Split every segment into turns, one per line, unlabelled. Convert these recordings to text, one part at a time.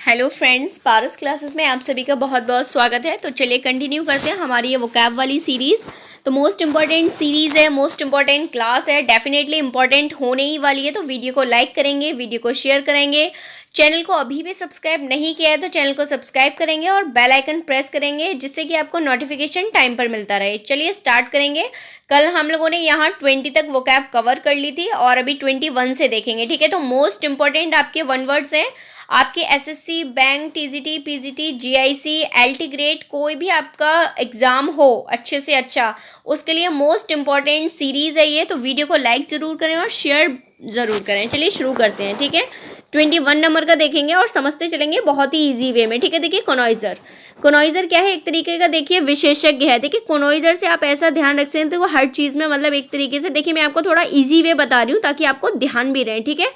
Hello friends, पारस classes में आप सभी का बहुत बहुत स्वागत है। तो चलिए कंटिन्यू करते हैं हमारी ये वोकैब वाली सीरीज़। तो मोस्ट इंपॉर्टेंट सीरीज़ है, मोस्ट इंपॉर्टेंट क्लास है, डेफिनेटली इंपॉर्टेंट होने ही वाली है। तो वीडियो को लाइक करेंगे, वीडियो को शेयर करेंगे। चैनल को अभी भी सब्सक्राइब नहीं किया है तो चैनल को सब्सक्राइब करेंगे और बेल आइकन प्रेस करेंगे, जिससे कि आपको नोटिफिकेशन टाइम पर मिलता रहे। चलिए स्टार्ट करेंगे। कल हम लोगों ने यहाँ 20 तक वोकैब कवर कर ली थी और अभी 21 से देखेंगे, ठीक है। तो मोस्ट इंपॉर्टेंट आपके वन वर्ड्स हैं। आपके SSC, bank, TGT, PGT, GIC, LT grade कोई भी आपका एग्जाम हो अच्छे से अच्छा, उसके लिए मोस्ट इंपॉर्टेंट सीरीज है ये। तो वीडियो को लाइक ज़रूर करें और शेयर ज़रूर करें। चलिए शुरू करते हैं, ठीक है। 21 नंबर का देखेंगे और समझते चलेंगे बहुत ही इजी वे में, ठीक है। देखिए कोनोइजर, कोनोइजर क्या है? एक तरीके का देखिए विशेषज्ञ है। देखिए कोनोइजर से आप ऐसा ध्यान रख सकते हैं, तो वो हर चीज़ में मतलब एक तरीके से, देखिए मैं आपको थोड़ा इजी वे बता रही हूँ ताकि आपको ध्यान भी रहे, ठीक है।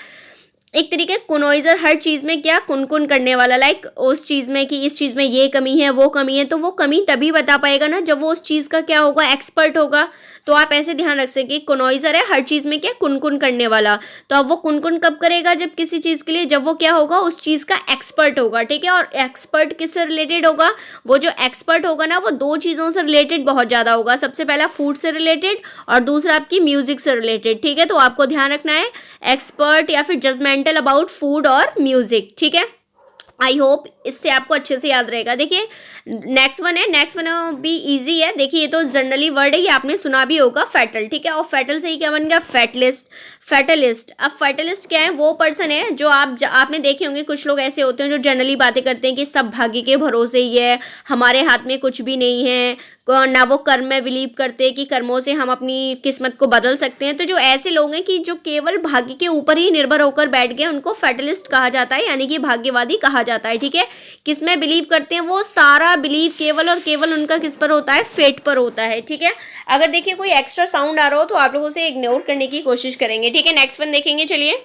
एक तरीके कोनोइजर हर चीज़ में क्या कुनकुन करने वाला, लाइक उस चीज़ में कि इस चीज़ में ये कमी है, वो कमी है, तो वो कमी तभी बता पाएगा ना जब वो उस चीज़ का क्या होगा, एक्सपर्ट होगा। तो आप ऐसे ध्यान रख सकें कि कोनोइजर है हर चीज़ में क्या कुनकुन करने वाला। तो अब वो कुनकुन कब करेगा? जब किसी चीज़ के लिए, जब वो क्या होगा, उस चीज़ का एक्सपर्ट होगा, ठीक है। और एक्सपर्ट किससे रिलेटेड होगा? वो जो एक्सपर्ट होगा ना, वो दो चीज़ों से रिलेटेड बहुत ज़्यादा होगा। सबसे पहला फूड से रिलेटेड और दूसरा आपकी म्यूजिक से रिलेटेड, ठीक है। तो आपको ध्यान रखना है एक्सपर्ट या फिर जजमेंटल अबाउट फूड और म्यूजिक, ठीक है। आई होप इससे आपको अच्छे से याद रहेगा। देखिए नेक्स्ट वन है, नेक्स्ट वन भी इजी है। देखिए ये तो जनरली वर्ड है, ये आपने सुना भी होगा, फैटल, ठीक है। और फैटल से ही क्या बन गया? Fatalist, fatalist. अब फैटलिस्ट क्या है? वो पर्सन है जो आपने देखे होंगे, कुछ लोग ऐसे होते हैं जो जनरली बातें करते हैं कि सब भाग्य के भरोसे ही है, हमारे हाथ में कुछ भी नहीं है, ना वो कर्म में बिलीव करते हैं कि कर्मों से हम अपनी किस्मत को बदल सकते हैं। तो जो ऐसे लोग हैं कि जो केवल भाग्य के ऊपर ही निर्भर होकर बैठ गए, उनको फैटलिस्ट कहा जाता है, यानी कि भाग्यवादी कहा जाता है, ठीक है। किस में बिलीव करते हैं? वो सारा बिलीव केवल और केवल उनका किस पर होता है? फेट पर होता है, ठीक है। अगर देखिए कोई एक्स्ट्रा साउंड आ रहा हो तो आप लोगों से इग्नोर करने की कोशिश करेंगे, ठीक है। नेक्स्ट वन देखेंगे, चलिए।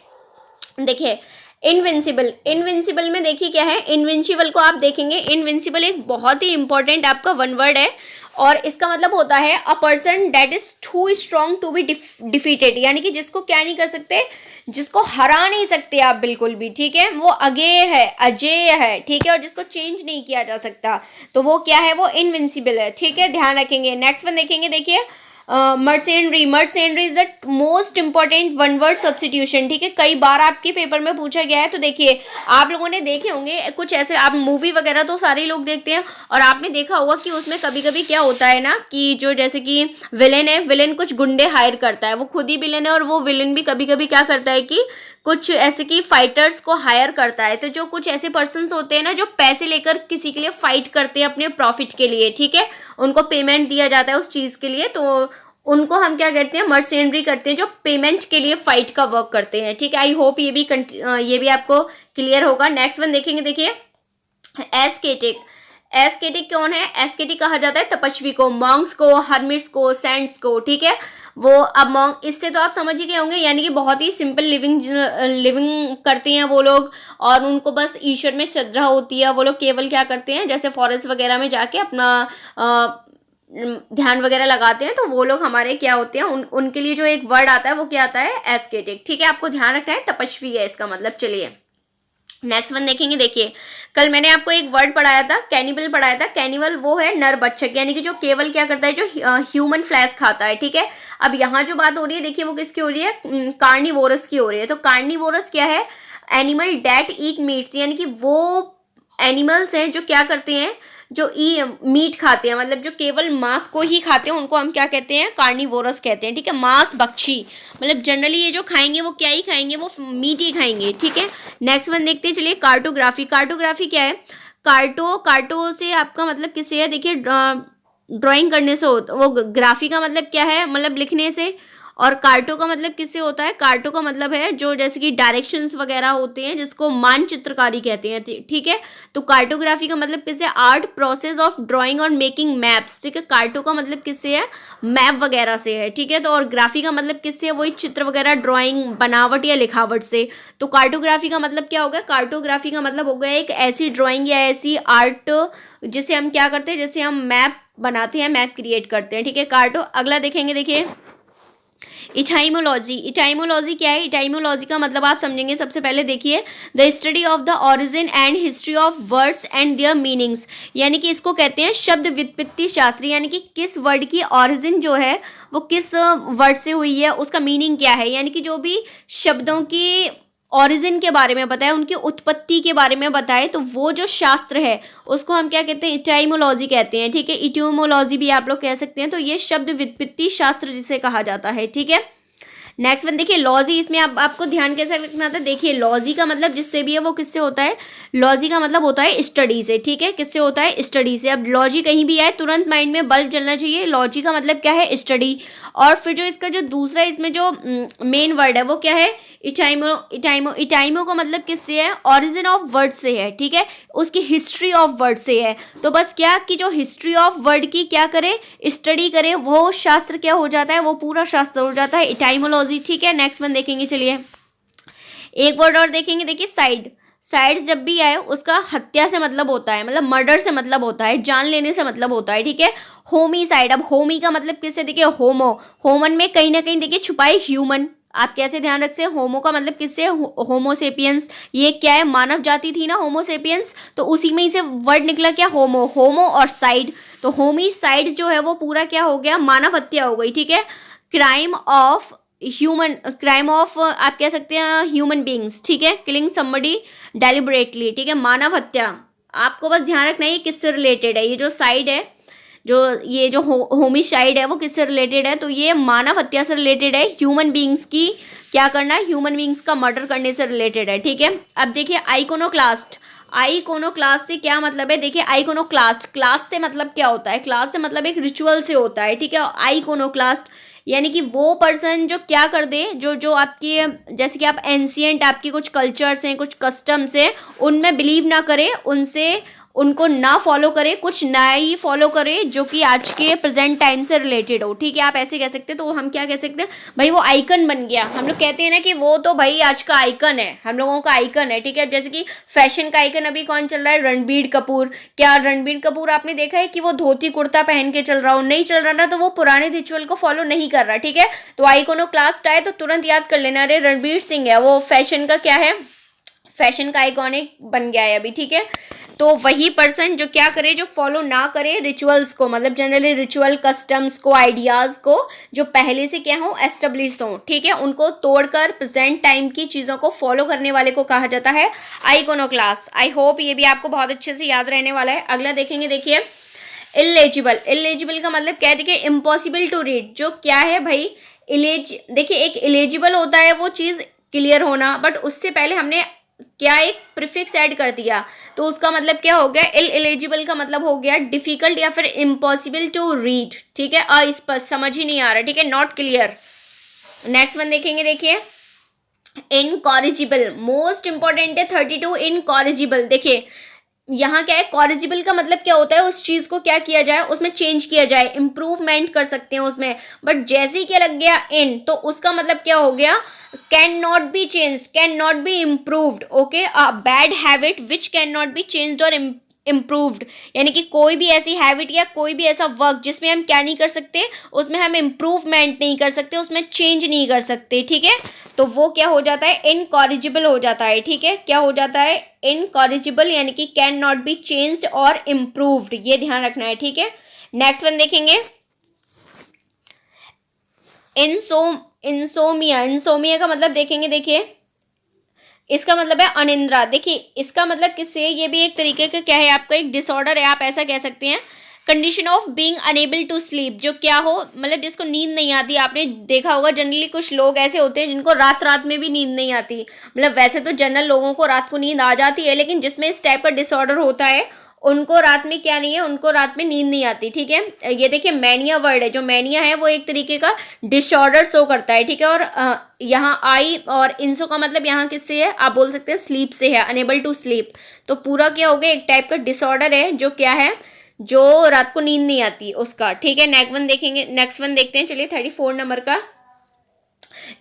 देखिए इनविंसिबल, इनविंसिबल में देखिए क्या है, इनविंसिबल को आप देखेंगे। इनविंसिबल एक बहुत ही इंपॉर्टेंट आपका वन वर्ड है और इसका मतलब होता है a person that is too strong to be defeated, यानी कि जिसको क्या नहीं कर सकते, जिसको हरा नहीं सकते आप बिल्कुल भी, ठीक है। वो अजेय है, अजेय है, ठीक है, और जिसको चेंज नहीं किया जा सकता, तो वो क्या है? वो इनविंसिबल है, ठीक है। ध्यान रखेंगे। नेक्स्ट वन देखेंगे, देखिए mercenary, mercenary is the most important one word substitution, ठीक है। कई बार आपके पेपर में पूछा गया है। तो देखिए आप लोगों ने देखे होंगे कुछ ऐसे, आप मूवी वगैरह तो सारे लोग देखते हैं और आपने देखा होगा कि उसमें कभी कभी क्या होता है ना, कि जो जैसे कि विलेन है, विलेन कुछ गुंडे हायर करता है, वो खुद ही विलेन है, और वो विलेन भी कभी कभी क्या करता है कि कुछ ऐसे कि फाइटर्स को हायर करता है। तो जो कुछ ऐसे पर्सन्स होते हैं ना जो पैसे लेकर किसी के लिए फाइट करते हैं अपने प्रॉफिट के लिए, ठीक है, उनको पेमेंट दिया जाता है उस चीज़ के लिए, तो उनको हम क्या कहते हैं? मर्सेंट्री करते हैं, जो पेमेंट के लिए फाइट का वर्क करते हैं, ठीक है। आई होप ये भी आपको क्लियर होगा। नेक्स्ट वन देखेंगे, देखिए एस्केटिक, एस्केटिक कौन है? एस्केटिक कहा जाता है तपस्वी को, मॉन्क्स को, हर्मिट्स को, सेंट्स को, ठीक है। वो अब मॉन्क, इससे तो आप समझ ही गए होंगे, यानी कि बहुत ही सिंपल लिविंग करते हैं वो लोग, और उनको बस ईश्वर में श्रद्धा होती है। वो लोग केवल क्या करते हैं, जैसे फॉरेस्ट वगैरह में जाके अपना ध्यान वगैरह लगाते हैं, तो वो लोग हमारे क्या होते हैं, उनके लिए जो एक वर्ड आता है वो क्या आता है? एस्केटिक, ठीक है। आपको ध्यान रखना है तपस्वी है इसका मतलब। चलिए नेक्स्ट वन देखेंगे। देखिए कल मैंने आपको एक वर्ड पढ़ाया था, कैनिबल पढ़ाया था। कैनिबल वो है नर बच्चक, यानी कि जो केवल क्या करता है, जो ह्यूमन फ्लैश खाता है, ठीक है। अब यहाँ जो बात हो रही है, देखिए वो किसकी हो रही है? कार्निवोरस की हो रही है। तो कार्निवोरस क्या है? एनिमल डेट ईट मीट्स, यानी कि वो एनिमल्स हैं जो क्या करते हैं, जो मीट खाते हैं, मतलब जो केवल मांस को ही खाते हैं, उनको हम क्या कहते हैं? कार्निवोरस कहते हैं, ठीक है। मांस भक्षी, मतलब जनरली ये जो खाएंगे वो क्या ही खाएंगे? वो मीट ही खाएंगे, ठीक है। नेक्स्ट वन देखते हैं, चलिए कार्टोग्राफी, कार्टोग्राफी क्या है? कार्टो से आपका मतलब किससे है? देखिए ड्राइंग करने से होता, वो ग्राफी का मतलब क्या है? मतलब लिखने से। और कार्टो का मतलब किससे होता है? कार्टो का मतलब है जो जैसे कि डायरेक्शंस वगैरह होते हैं, जिसको मानचित्रकारी कहते हैं, ठीक है। तो कार्टोग्राफी का मतलब किससे? आर्ट प्रोसेस ऑफ ड्राइंग और मेकिंग मैप्स, ठीक है। कार्टो का मतलब किससे है? मैप वगैरह से है, ठीक है। तो और ग्राफी का मतलब किससे है? वही चित्र वगैरह, ड्राइंग, बनावट या लिखावट से। तो कार्टोग्राफी का मतलब क्या होगा? कार्टोग्राफी का मतलब हो गया एक ऐसी ड्राइंग या ऐसी आर्ट जिसे हम क्या करते हैं, जैसे हम मैप बनाते हैं, मैप क्रिएट करते हैं, ठीक है। कार्टो। अगला देखेंगे, देखिए इटाइमोलॉजी, इटाइमोलॉजी क्या है? इटाइमोलॉजी का मतलब आप समझेंगे सबसे पहले देखिए, the study of the origin and history of words and there meanings, यानी कि इसको कहते हैं शब्द व्युत्पत्ति शास्त्र, यानी कि किस वर्ड की ओरिजिन जो है वो किस वर्ड से हुई है, उसका मीनिंग क्या है, यानी कि जो भी शब्दों की ओरिजिन के बारे में बताए, उनकी उत्पत्ति के बारे में बताए, तो वो जो शास्त्र है उसको हम क्या कहते हैं? इटाइमोलॉजी कहते हैं, ठीक है। इटियोमोलॉजी भी आप लोग कह सकते हैं। तो ये शब्द व्युत्पत्ति शास्त्र जिसे कहा जाता है, ठीक है। नेक्स्ट वन देखिए, लॉजी, इसमें आपको ध्यान कैसे रखना था? देखिए लॉजी का मतलब जिससे भी है वो किससे होता है? लॉजी का मतलब होता है स्टडी से, ठीक है। किससे होता है? स्टडी से। अब लॉजी कहीं भी आए तुरंत माइंड में बल्ब जलना चाहिए, लॉजी का मतलब क्या है? स्टडी। और फिर जो इसका जो दूसरा इसमें जो मेन वर्ड है वो क्या है? इटाइमो, इटाइमो, इटाइमो का मतलब किससे है? ओरिजिन ऑफ वर्ड से है, ठीक है। उसकी हिस्ट्री ऑफ वर्ड से है। तो बस क्या कि जो हिस्ट्री ऑफ वर्ड की क्या करे? स्टडी करे, वो शास्त्र क्या हो जाता है? वो पूरा शास्त्र हो जाता है इटाइमोलॉजी, ठीक है। नेक्स्ट वन देखेंगे, चलिए एक वर्ड और देखेंगे। देखिए साइड, साइड जब भी आए उसका हत्या से मतलब होता है, मतलब मर्डर से मतलब होता है, जान लेने से मतलब होता है, ठीक है। होमिसाइड, अब होमी का मतलब किससे? देखिए होमो, होमन में कहीं ना कहीं देखिए छुपाई ह्यूमन, आप कैसे ध्यान रखते हैं? होमो का मतलब किससे? होमोसेपियंस, ये क्या है? मानव जाति थी ना होमोसेपियंस, तो उसी में ही से वर्ड निकला क्या? होमो, होमो और साइड, तो होमिसाइड जो है वो पूरा क्या हो गया? मानव हत्या हो गई, ठीक है। Crime of human, crime of आप कह सकते हैं ह्यूमन बींग्स, ठीक है। किलिंग समबडी डेलिबरेटली, ठीक है, मानव हत्या। आपको बस ध्यान रखना है ये किससे रिलेटेड है, ये जो साइड है, जो ये जो होमिसाइड है वो किससे रिलेटेड है? तो ये मानव हत्या से रिलेटेड है, ह्यूमन बींग्स की क्या करना है? ह्यूमन बींग्स का मर्डर करने से रिलेटेड है, ठीक है। अब देखिए आइकोनोक्लास्ट, आइकोनोक्लास्ट से क्या मतलब है? देखिए आइकोनोक्लास्ट, क्लास से मतलब क्या होता है? क्लास से मतलब एक रिचुअल से होता है, ठीक है। आइकोनोक्लास्ट यानी कि वो पर्सन जो क्या कर दे, जो जो आपकी जैसे कि आप एंशियंट आपकी कुछ कल्चर्स हैं, कुछ कस्टम्स हैं, उनमें बिलीव ना करे, उनसे उनको ना फॉलो करे, कुछ नया ही फॉलो करे जो कि आज के प्रेजेंट टाइम से रिलेटेड हो, ठीक है। आप ऐसे कह सकते हैं। तो हम क्या कह सकते हैं? भाई वो आइकन बन गया, हम लोग कहते हैं ना कि वो तो भाई आज का आइकन है, हम लोगों का आइकन है, ठीक है। जैसे कि फैशन का आइकन अभी कौन चल रहा है? रणबीर कपूर। क्या रणबीर कपूर आपने देखा है कि वो धोती कुर्ता पहन के चल रहा हो? नहीं चल रहा ना, तो वो पुराने रिचुअल को फॉलो नहीं कर रहा, ठीक है। तो आइकोनोक्लास्ट आए तो तुरंत याद कर लेना, अरे रणबीर सिंह है, वो फैशन का क्या है? फैशन का आइकॉनिक बन गया है अभी, ठीक है। तो वही पर्सन जो क्या करे, जो फॉलो ना करे रिचुअल्स को, मतलब जनरली रिचुअल कस्टम्स को, आइडियाज को जो पहले से क्या हो एस्टेब्लिश हो, ठीक है, उनको तोड़कर प्रेजेंट टाइम की चीजों को फॉलो करने वाले को कहा जाता है आइकोनोक्लास्ट। आई होप ये भी आपको बहुत अच्छे से याद रहने वाला है। अगला देखेंगे, देखिए इलेजिबल, इलेजिबल का मतलब क्या है? देखिए इम्पॉसिबल टू रीड, जो क्या है भाई? देखिए एक इलेजिबल होता है वो चीज क्लियर होना, बट उससे पहले हमने क्या एक प्रीफिक्स ऐड कर दिया, तो उसका मतलब क्या हो गया? इलेजिबल का मतलब हो गया डिफिकल्ट या फिर इम्पॉसिबल टू रीड, ठीक है, अस्पष्ट, समझ ही नहीं आ रहा, ठीक है, नॉट क्लियर। नेक्स्ट वन देखेंगे, देखिए इनकॉरिजिबल, मोस्ट इंपॉर्टेंट है 32, इनकॉरिजिबल। देखिए यहाँ क्या है? कॉरिजिबल का मतलब क्या होता है? उस चीज को क्या किया जाए, उसमें चेंज किया जाए, इंप्रूवमेंट कर सकते हैं उसमें, बट जैसे ही क्या लग गया इन, तो उसका मतलब क्या हो गया? Can not be change, can not be improved, okay. A bad habit which can not be changed और इम्प्रूव्ड, यानी कि कोई भी ऐसी हैबिट या कोई भी ऐसा वर्क जिसमें हम क्या नहीं कर सकते, उसमें हम इम्प्रूवमेंट नहीं कर सकते, उसमें चेंज नहीं कर सकते, ठीक है। तो वो क्या हो जाता है? इनकॉरिजिबल हो जाता है, ठीक है। क्या हो जाता है? इनकॉरिजिबल, यानी कि कैन नॉट बी चेंज्ड और इम्प्रूव्ड, ये ध्यान रखना है, ठीक है। नेक्स्ट वन देखेंगे, इंसोमिया, इंसोमिया का मतलब देखेंगे, देखिए इसका मतलब है अनिंद्रा। देखिए इसका मतलब किससे? ये भी एक तरीके का क्या है? आपका एक डिसऑर्डर है, आप ऐसा कह सकते हैं। Condition of being unable to sleep, जो क्या हो, मतलब जिसको नींद नहीं आती। आपने देखा होगा जनरली कुछ लोग ऐसे होते हैं जिनको रात रात में भी नींद नहीं आती, मतलब वैसे तो जनरल लोगों को रात को नींद आ जाती है, लेकिन जिसमें इस टाइप का डिसऑर्डर होता है उनको रात में क्या नहीं है, उनको रात में नींद नहीं आती, ठीक है। ये देखिए मैनिया वर्ड है, जो मैनिया है वो एक तरीके का डिसऑर्डर शो करता है, ठीक है। और यहाँ आई और इंसो का मतलब यहाँ किससे है? आप बोल सकते हैं स्लीप से है, अनेबल टू स्लीप। तो पूरा क्या हो गया? एक टाइप का डिसऑर्डर है जो क्या है, जो रात को नींद नहीं आती उसका, ठीक है। नेक्स्ट वन देखेंगे, नेक्स्ट वन देखते हैं, चलिए 34 नंबर का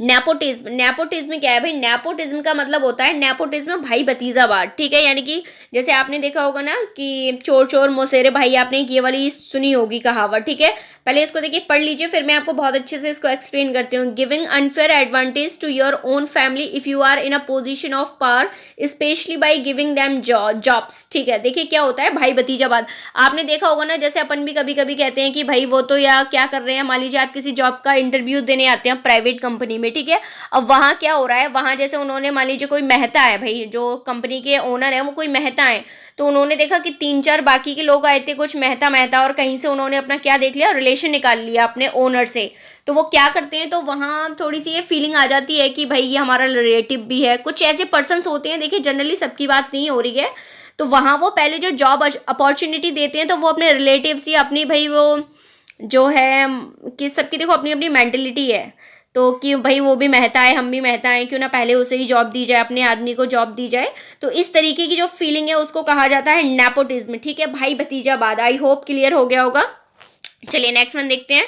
नेपोटिज्म, नेपोटिज्म क्या है भाई? नेपोटिज्म का मतलब होता है नेपोटिज्म भाई भतीजावाद, ठीक है। यानी कि जैसे आपने देखा होगा ना कि चोर चोर मौसेरे भाई, आपने ये वाली सुनी होगी कहावत, ठीक है। पहले इसको देखिए पढ़ लीजिए, फिर मैं आपको बहुत अच्छे से इसको एक्सप्लेन करती हूँ। Giving unfair advantage to your own family if you are in a position of power, specially by giving them jobs, ठीक है। देखिए क्या होता है भाई भतीजावाद, आपने देखा होगा ना, जैसे अपन भी कभी कभी कहते हैं कि भाई वो तो या क्या कर रहे हैं, मान लीजिए आप किसी जॉब का इंटरव्यू देने आते हैं प्राइवेट कंपनी में, ठीक है। अब वहाँ क्या हो रहा है, वहाँ जैसे उन्होंने मान लीजिए कोई मेहता है भाई, जो कंपनी के ओनर है वो कोई मेहता है, तो उन्होंने देखा कि 3-4 बाकी के लोग आए थे कुछ मेहता मेहता, और कहीं से उन्होंने अपना क्या देख लिया, रिलेशन निकाल लिया अपने ओनर से। तो वो क्या करते हैं, तो वहाँ थोड़ी सी ये फीलिंग आ जाती है कि भाई ये हमारा रिलेटिव भी है। कुछ ऐसे पर्सन्स होते हैं, देखिए जनरली सबकी बात नहीं हो रही है, तो वहाँ वो पहले जो जॉब अपॉर्चुनिटी देते हैं तो वो अपने रिलेटिव्स ही अपनी भाई वो जो है कि सबकी देखो अपनी अपनी मेंटेलिटी है, तो कि भाई वो भी मेहता है हम भी मेहता है, क्यों ना पहले उसे ही जॉब दी जाए, अपने आदमी को जॉब दी जाए। तो इस तरीके की जो फीलिंग है उसको कहा जाता है नेपोटिज्म, ठीक है, भाई भतीजावाद। आई होप क्लियर हो गया होगा। चलिए नेक्स्ट वन देखते हैं।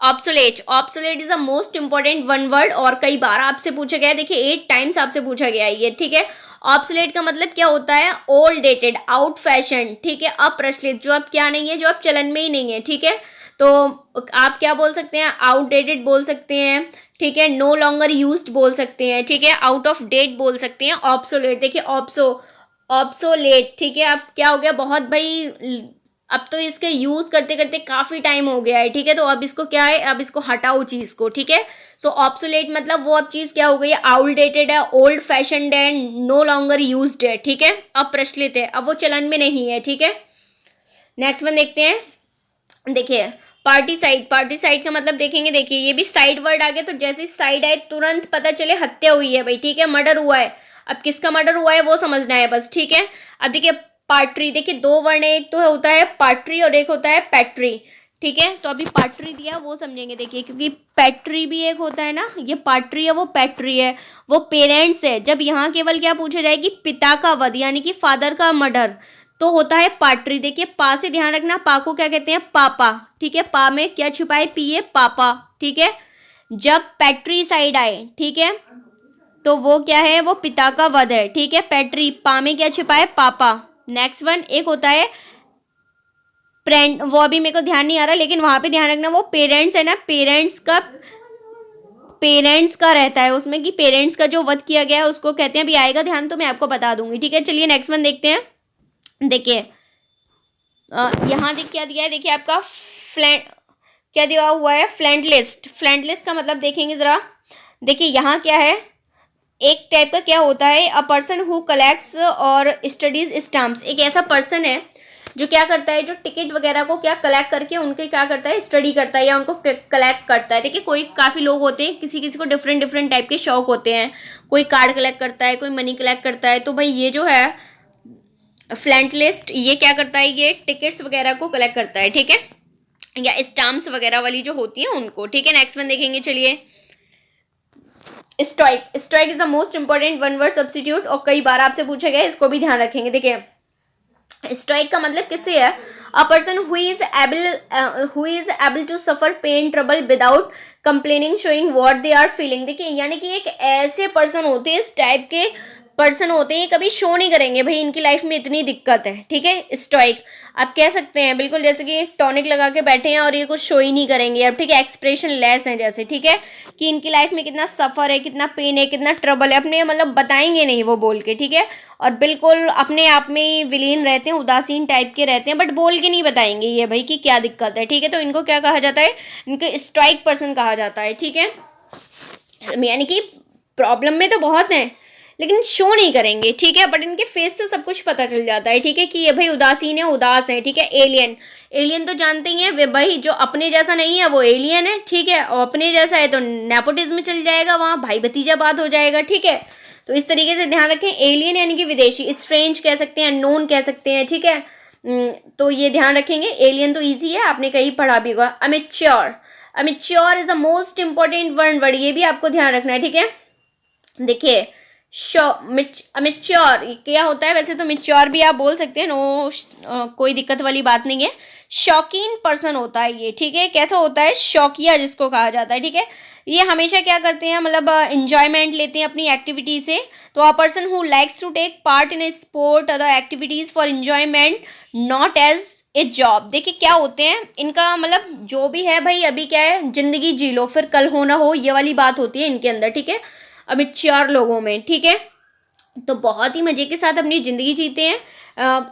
Obsolete, obsolete is the most important one word, और कई बार आपसे पूछा गया है, देखिए 8 टाइम्स आपसे पूछा गया है ये, ठीक है। ऑब्सोलेट का मतलब क्या होता है? ओल्ड डेटेड, आउट फैशन, ठीक है, अप्रचलित, जो अब क्या नहीं है, जो अब चलन में ही नहीं है, ठीक है। तो आप क्या बोल सकते हैं? आउटडेटेड बोल सकते हैं, ठीक है, नो लॉन्गर यूज्ड बोल सकते हैं, ठीक है, आउट ऑफ डेट बोल सकते हैं। ऑब्सोलेट, देखिए ऑब्सोलेट, ठीक है, अब क्या हो गया, बहुत भाई अब तो इसके यूज करते करते काफी टाइम हो गया है, ठीक है, तो अब इसको क्या है, अब इसको हटाओ चीज को, ठीक है। सो ऑब्सोलेट मतलब वो अब चीज क्या हो गई है, आउटडेटेड है, ओल्ड फैशनड है, नो लॉन्गर यूज्ड है, ठीक है, अप्रचलित है, अब वो चलन में नहीं है, ठीक है। नेक्स्ट वन देखते हैं। देखिए पार्टिसाइड, पार्टिसाइड का मतलब देखेंगे, देखिए ये भी साइड वर्ड आ गया, तो जैसे साइड आए तुरंत पता चले हत्या हुई है भाई, ठीक है, मर्डर हुआ है। अब किसका मर्डर हुआ है वो समझना है बस, ठीक है। अब देखिए पार्ट्री, देखिए 2 वर्ण है, एक तो होता है पार्ट्री और एक होता है पैट्री, ठीक है। तो अभी पार्ट्री दिया वो समझेंगे, देखिए क्योंकि पैट्री भी एक होता है ना, ये पार्ट्री है वो पैट्री है, वो पेरेंट्स है। जब यहाँ केवल क्या पूछा जाए कि पिता का वध यानी कि फादर का मर्डर, तो होता है पार्ट्री। देखिए पा से ध्यान रखना, पा को क्या कहते हैं, पापा, ठीक है, पा में क्या छुपाए, पिए पापा, ठीक है। जब पैट्री साइड आए, ठीक है, तो वो क्या है, वो पिता का वध है, ठीक है, पैट्री, पा में क्या छुपाए, पापा। नेक्स्ट वन एक होता है फ्रेंड, वो अभी मेरे को ध्यान नहीं आ रहा, लेकिन वहां पे ध्यान रखना, वो पेरेंट्स है ना, पेरेंट्स का रहता है उसमें, कि पेरेंट्स का जो वध किया गया है उसको कहते हैं, अभी आएगा ध्यान तो मैं आपको बता दूंगी, ठीक है। चलिए नेक्स्ट वन देखते हैं। देखिए यहाँ देख क्या दिया है, देखिए आपका फ्लैंड क्या दिया हुआ है, फ्लैंड लिस्ट। फ्लैंड लिस्ट का मतलब देखेंगे जरा, देखिए यहाँ क्या है, एक टाइप का क्या होता है, अ पर्सन हु कलेक्ट्स और स्टडीज स्टाम्प्स। एक ऐसा पर्सन है जो क्या करता है, जो टिकट वगैरह को क्या कलेक्ट करके उनके क्या करता है, स्टडी करता है या उनको कलेक्ट करता है। देखिए कोई काफ़ी लोग होते हैं, किसी किसी को डिफरेंट डिफरेंट टाइप के शौक होते हैं, कोई कार्ड कलेक्ट करता है, कोई मनी कलेक्ट करता है। तो भाई ये जो है फ्लैंड लिस्ट, ये क्या करता है, ये टिकट्स वगैरह को कलेक्ट करता है, ठीक है, या स्टाम्प्स वगैरह वाली जो होती है उनको, ठीक है। नेक्स्ट वन देखेंगे, चलिए strike. Strike is the most important one word substitute, और कई बार आपसे पूछा गया है, इसको भी ध्यान रखेंगे। देखिए स्ट्राइक का मतलब किससे है, a person who is able to suffer pain trouble without complaining showing what they are feeling. देखिए यानी कि एक ऐसे पर्सन होते हैं, इस टाइप के पर्सन होते हैं, ये कभी शो नहीं करेंगे भाई इनकी लाइफ में इतनी दिक्कत है, ठीक है। स्टोइक आप कह सकते हैं, बिल्कुल जैसे कि टॉनिक लगा के बैठे हैं और ये कुछ शो ही नहीं करेंगे अब, ठीक है, एक्सप्रेशन लेस है जैसे, ठीक है, कि इनकी लाइफ में कितना सफ़र है, कितना पेन है, कितना ट्रबल है, अपने मतलब बताएंगे नहीं वो बोल के, ठीक है, और बिल्कुल अपने आप में विलीन रहते हैं, उदासीन टाइप के रहते हैं, बट बोल के नहीं बताएंगे ये भाई कि क्या दिक्कत है, ठीक है। तो इनको क्या कहा जाता है, इनको स्टोइक पर्सन कहा जाता है, ठीक है। यानी कि प्रॉब्लम में तो बहुत है लेकिन शो नहीं करेंगे, ठीक है, बट इनके फेस से सब कुछ पता चल जाता है, ठीक है, कि ये भाई उदासीन है, उदास है, ठीक है। एलियन, एलियन तो जानते ही हैं वे भाई, जो अपने जैसा नहीं है वो एलियन है, ठीक है, और अपने जैसा है तो नेपोटिज्म में चल जाएगा, वहाँ भाई भतीजा बात हो जाएगा, ठीक है। तो इस तरीके से ध्यान रखें, एलियन यानी कि विदेशी, स्ट्रेंज कह सकते हैं, नोन कह सकते हैं, ठीक है। तो ये ध्यान रखेंगे, एलियन तो ईजी है, आपने कहीं पढ़ा भी होगा। Amateur, amateur is the most important word, ये भी आपको ध्यान रखना है, ठीक है। देखिए मिच्योर क्या होता है? वैसे तो मिच्योर भी आप बोल सकते हैं, नो कोई दिक्कत वाली बात नहीं है। शौकीन पर्सन होता है ये, ठीक है। कैसा होता है? शौकिया जिसको कहा जाता है, ठीक है। ये हमेशा क्या करते हैं, मतलब इंजॉयमेंट लेते हैं अपनी एक्टिविटी से। तो a person who likes to take part in a sport other activities for enjoyment not as a job. देखिए क्या होते हैं इनका, मतलब जो भी है भाई, अभी क्या है, जिंदगी जी लो फिर कल हो ना हो, ये वाली बात होती है इनके अंदर, ठीक है, अमिच्योर लोगों में, ठीक है। तो बहुत ही मजे के साथ अपनी जिंदगी जीते हैं। ये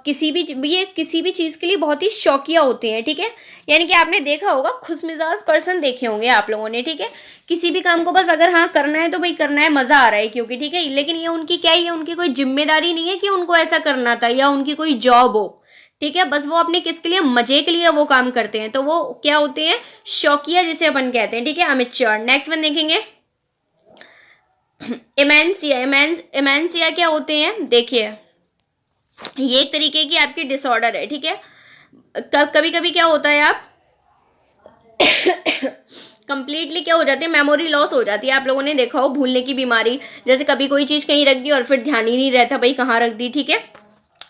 किसी भी चीज़ के लिए बहुत ही शौकिया होते हैं, ठीक है। यानी कि आपने देखा होगा, खुशमिजाज पर्सन देखे होंगे आप लोगों ने, ठीक है। किसी भी काम को बस अगर हाँ करना है तो भाई करना है, मज़ा आ रहा है क्योंकि, ठीक है। लेकिन ये उनकी क्या है, ये उनकी कोई जिम्मेदारी नहीं है कि उनको ऐसा करना था या उनकी कोई जॉब हो, ठीक है। बस वो अपने किसके लिए, मजे के लिए वो काम करते हैं। तो वो क्या होते हैं? शौकिया जिसे अपन कहते हैं, ठीक है, अमिच्योर। नेक्स्ट वन देखेंगे, इमेंसिया। इमेंसिया क्या होते हैं? देखिए ये एक तरीके की आपकी डिसऑर्डर है, ठीक है। कभी कभी क्या होता है, आप कंप्लीटली क्या हो जाती है, मेमोरी लॉस हो जाती है। आप लोगों ने देखा हो भूलने की बीमारी, जैसे कभी कोई चीज़ कहीं रख दी और फिर ध्यान ही नहीं रहता भाई कहाँ रख दी, ठीक है।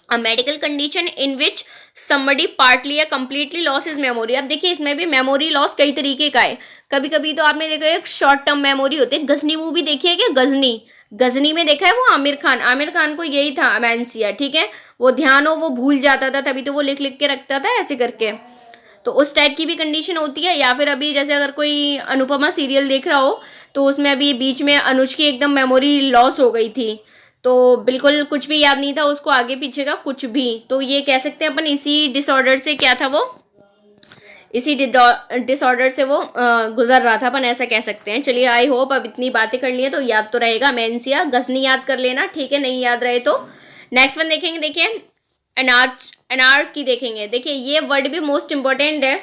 A medical condition in which somebody partly या completely लॉस इज मेमोरी। अब देखिए इसमें भी मेमोरी लॉस कई तरीके का है। कभी कभी तो आपने देखा एक शॉर्ट टर्म मेमोरी होती है। गजनी मूवी देखी है क्या? गजनी, गजनी में देखा है वो आमिर खान को यही था अमेंसिया, ठीक है। वो ध्यान हो वो भूल जाता था, तभी तो वो लिख लिख के रखता था ऐसे करके। तो उस टाइप की भी कंडीशन होती है। या फिर अभी जैसे अगर कोई अनुपमा सीरियल देख रहा हो तो उसमें अभी बीच में अनुज की एकदम मेमोरी लॉस हो गई थी, तो बिल्कुल कुछ भी याद नहीं था उसको, आगे पीछे का कुछ भी। तो ये कह सकते हैं अपन इसी डिसऑर्डर से क्या था वो, इसी डिसऑर्डर से वो गुजर रहा था, अपन ऐसा कह सकते हैं। चलिए आई होप अब इतनी बातें कर ली है तो याद तो रहेगा। मेंसिया, गजनी याद कर लेना, ठीक है, नहीं याद रहे तो। नेक्स्ट वन देखेंगे, देखिए एनार्क की देखेंगे। देखिए ये वर्ड भी मोस्ट इंपॉर्टेंट है।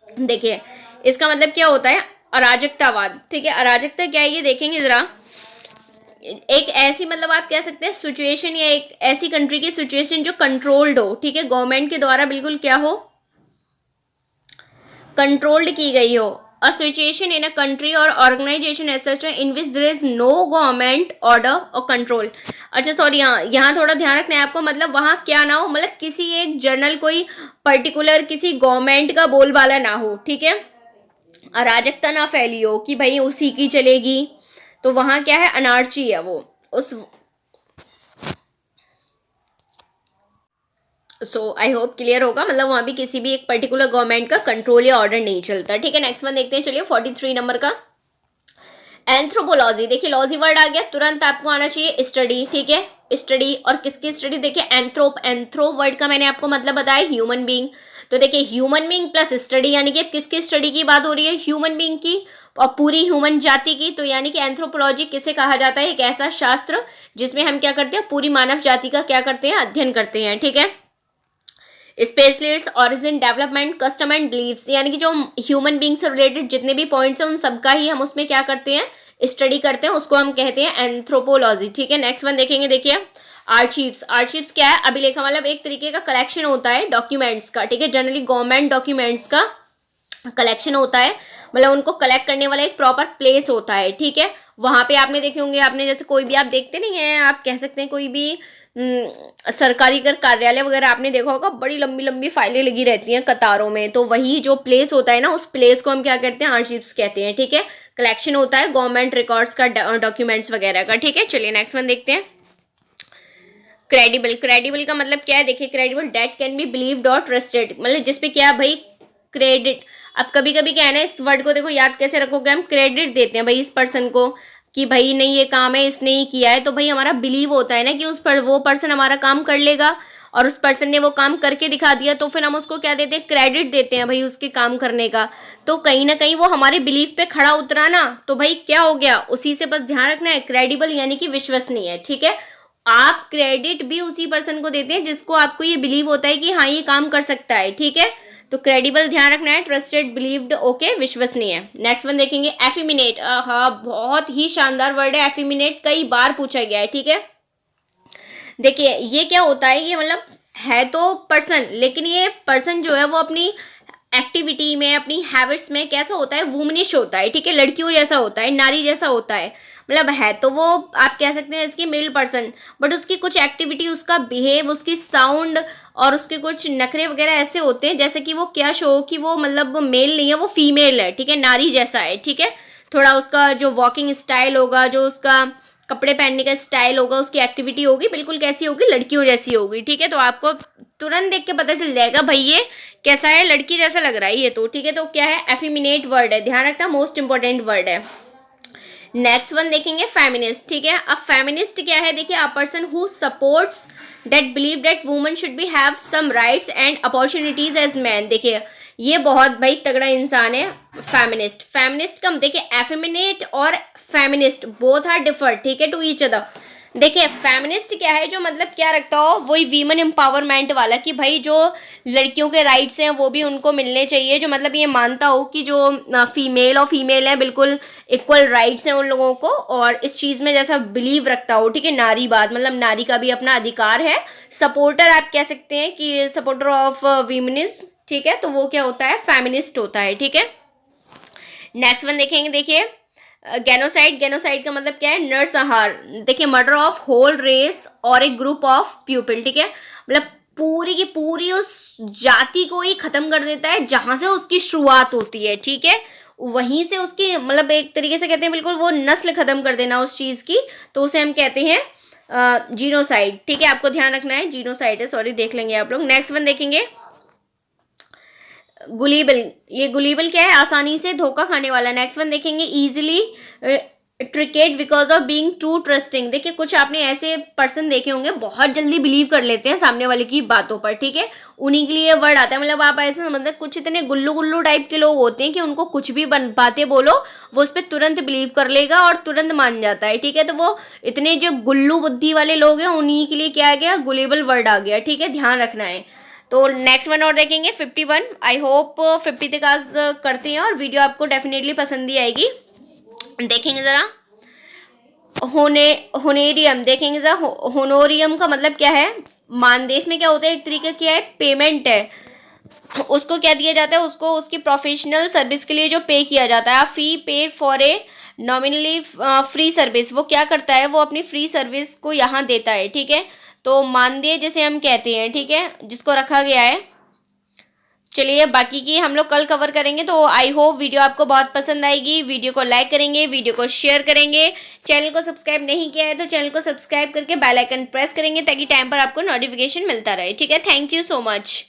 देखिए इसका मतलब क्या होता है? अराजकतावाद, ठीक है। अराजकता क्या है ये देखेंगे जरा। एक ऐसी, मतलब आप कह सकते हैं सिचुएशन, या एक ऐसी कंट्री की सिचुएशन जो कंट्रोल्ड हो, ठीक है, गवर्नमेंट के द्वारा बिल्कुल क्या हो, कंट्रोल्ड की गई हो। A situation in a country or organisation as such in which there is no government order or control. अच्छा सॉरी, यहाँ थोड़ा ध्यान रखना है आपको, मतलब वहाँ क्या ना हो, मतलब किसी एक जर्नल कोई पर्टिकुलर किसी गवर्नमेंट का बोलबाला ना हो, ठीक है। अराजकता ना फैली हो कि भाई उसी की चलेगी। तो वहाँ क्या है, अनार्ची है वो उस। सो आई होप क्लियर होगा, मतलब वहाँ भी किसी भी एक पर्टिकुलर गवर्नमेंट का कंट्रोल या ऑर्डर नहीं चलता, ठीक है। नेक्स्ट वन देखते हैं, चलिए 43 नंबर का एंथ्रोपोलॉजी। देखिए लॉजी वर्ड आ गया, तुरंत आपको आना चाहिए स्टडी, ठीक है। स्टडी, और किसकी स्टडी? देखिए एंथ्रो वर्ड का मैंने आपको मतलब बताया, ह्यूमन बींग। तो देखिए ह्यूमन बींग प्लस स्टडी, यानी कि किसकी स्टडी की बात हो रही है? ह्यूमन बींग की और पूरी ह्यूमन जाति की। तो यानी कि एंथ्रोपोलॉजी किसे कहा जाता है? एक ऐसा शास्त्र जिसमें हम क्या करते हैं, पूरी मानव जाति का क्या करते हैं, अध्ययन करते हैं, ठीक है। Specially its origin, development, custom and believes, यानी कि जो ह्यूमन बींग से रिलेटेड जितने भी पॉइंट्स हैं उन सबका ही हम उसमें क्या करते हैं, स्टडी करते हैं, उसको हम कहते हैं एंथ्रोपोलॉजी, ठीक है। नेक्स्ट वन देखेंगे, देखिए आर्चीव्स। आर्चीव्स क्या है? अभिलेखा, मतलब एक तरीके का कलेक्शन होता है डॉक्यूमेंट्स का, ठीक है। जनरली गवर्नमेंट डॉक्यूमेंट्स का कलेक्शन होता है, मतलब उनको कलेक्ट करने वाला एक प्रॉपर प्लेस होता है, ठीक है। वहां पे आपने देखे होंगे, आपने जैसे कोई भी आप देखते नहीं है, आप कह सकते हैं कोई भी सरकारी अगर कार्यालय वगैरह आपने देखा होगा, बड़ी लंबी लंबी फाइलें लगी रहती हैं कतारों में। तो वही जो प्लेस होता है ना, उस प्लेस को हम क्या कहते हैं, आर्चीव्स कहते हैं, ठीक है। कलेक्शन होता है गवर्नमेंट रिकॉर्ड्स का, डॉक्यूमेंट्स वगैरह का, ठीक है। चलिए नेक्स्ट वन देखते हैं, क्रेडिबल। क्रेडिबल का मतलब क्या है? देखिए credible, date can be believed और ट्रस्टेड, मतलब जिसपे क्या भाई, क्रेडिट। अब कभी कभी क्या है ना, इस वर्ड को देखो याद कैसे रखोगे, हम क्रेडिट देते हैं भाई इस पर्सन को कि भाई नहीं ये काम है इसने ही किया है, तो भाई हमारा बिलीव होता है ना कि उस पर वो पर्सन हमारा काम कर लेगा, और उस पर्सन ने वो काम करके दिखा दिया, तो फिर हम उसको क्या देते हैं, क्रेडिट देते हैं भाई उसके काम करने का। तो कहीं ना कहीं वो हमारे बिलीव पे खड़ा उतरा ना, तो भाई क्या हो गया, उसी से बस ध्यान रखना है, क्रेडिबल यानी कि विश्वसनीय है, ठीक है। आप क्रेडिट भी उसी पर्सन को देते हैं जिसको आपको ये बिलीव होता है कि हाँ ये काम कर सकता है, ठीक है। तो क्रेडिबल ध्यान रखना है, ट्रस्टेड, बिलीव्ड, ओके, विश्वसनीय। नेक्स्ट वन देखेंगे, एफिमिनेट। हाँ बहुत ही शानदार वर्ड है एफिमिनेट, कई बार पूछा गया है, ठीक है। देखिए ये क्या होता है, ये मतलब है तो पर्सन, लेकिन ये पर्सन जो है वो अपनी एक्टिविटी में, अपनी हैबिट्स में कैसा होता है, वुमनिश होता है, ठीक है, लड़कियों जैसा होता है, नारी जैसा होता है। मतलब है तो वो आप कह सकते हैं इसकी मेल पर्सन, बट उसकी कुछ एक्टिविटी, उसका बिहेव, उसकी साउंड और उसके कुछ नखरे वगैरह ऐसे होते हैं जैसे कि वो क्या शो कि वो मतलब मेल नहीं है, वो फीमेल है, ठीक है, नारी जैसा है, ठीक है। थोड़ा उसका जो वॉकिंग स्टाइल होगा, जो उसका कपड़े पहनने का स्टाइल होगा, उसकी एक्टिविटी होगी, बिल्कुल कैसी होगी, लड़कियों जैसी होगी, ठीक है। तो आपको तुरंत देख के पता चल जाएगा भाई ये कैसा है, लड़की जैसा लग रहा है ये तो, ठीक है। तो क्या है, एफिमिनेट वर्ड है, ध्यान रखना, मोस्ट इंपॉर्टेंट वर्ड है। नेक्स्ट वन देखेंगे फेमिनिस्ट, ठीक है। अब फेमिनिस्ट क्या है, देखिए, a person who supports that believe that women should be have some rights and opportunities as man. देखिए ये बहुत भाई तगड़ा इंसान है फेमिनिस्ट। फेमिनिस्ट का देखिए एफेमिनेट और फेमिनिस्ट बोथ आर डिफर, ठीक है, टू ईच अदर। देखिए फेमिनिस्ट क्या है, जो मतलब क्या रखता हो, वही वीमन एम्पावरमेंट वाला, कि भाई जो लड़कियों के राइट्स हैं वो भी उनको मिलने चाहिए, जो मतलब ये मानता हो कि जो फीमेल और फीमेल है बिल्कुल इक्वल राइट्स हैं उन लोगों को, और इस चीज़ में जैसा बिलीव रखता हो, ठीक है। नारीवाद मतलब नारी का भी अपना अधिकार है। सपोर्टर आप कह सकते हैं कि सपोर्टर ऑफ वीमनिज्म, ठीक है, तो वो क्या होता है, फेमिनिस्ट होता है, ठीक है। नेक्स्ट वन देखेंगे, देखिए गेनोसाइड। गेनोसाइड का मतलब क्या है, नरसंहार। देखिए मर्डर ऑफ होल रेस और एक ग्रुप ऑफ पीपल, ठीक है, मतलब पूरी की पूरी उस जाति को ही खत्म कर देता है जहां से उसकी शुरुआत होती है, ठीक है, वहीं से उसकी मतलब एक तरीके से कहते हैं बिल्कुल वो नस्ल खत्म कर देना उस चीज की, तो उसे हम कहते हैं जीनोसाइड, ठीक है। आपको ध्यान रखना है, जीनोसाइड है, सॉरी, देख लेंगे आप लोग। नेक्स्ट वन देखेंगे गुलीबल। ये गुलीबल क्या है, आसानी से धोखा खाने वाला। नेक्स्ट वन देखेंगे easily tricked because of being too trusting. देखिए कुछ आपने ऐसे पर्सन देखे होंगे बहुत जल्दी बिलीव कर लेते हैं सामने वाले की बातों पर, ठीक है, उन्हीं के लिए ये वर्ड आता है। मतलब आप ऐसे समझते, कुछ इतने गुल्लू गुल्लू टाइप के लोग होते हैं कि उनको कुछ भी बातें बोलो वो उस पर तुरंत बिलीव कर लेगा और तुरंत मान जाता है, ठीक है। तो वो इतने जो गुल्लू बुद्धि वाले लोग हैं उन्हीं के लिए क्या आ गया, गुलेबल वर्ड आ गया, ठीक है, ध्यान रखना है। तो नेक्स्ट वन और देखेंगे 51। आई होप 50 तक आज करते हैं और वीडियो आपको डेफिनेटली पसंद ही आएगी। देखेंगे जरा होनेरियम। देखेंगे जरा होनोरियम का मतलब क्या है, मानदेश में क्या होता है, एक तरीके क्या है, पेमेंट है, उसको क्या दिया जाता है, उसको उसकी प्रोफेशनल सर्विस के लिए जो पे किया जाता है, fee paid for a nominally free service. वो क्या करता है, वो अपनी फ्री सर्विस को यहाँ देता है, ठीक है। तो मानदेय जिसे हम कहते हैं, ठीक है, जिसको रखा गया है। चलिए बाकी की हम लोग कल कवर करेंगे। तो आई होप वीडियो आपको बहुत पसंद आएगी। वीडियो को लाइक करेंगे, वीडियो को शेयर करेंगे, चैनल को सब्सक्राइब नहीं किया है तो चैनल को सब्सक्राइब करके बेल आइकन प्रेस करेंगे ताकि टाइम पर आपको नोटिफिकेशन मिलता रहे, ठीक है। Thank you so much.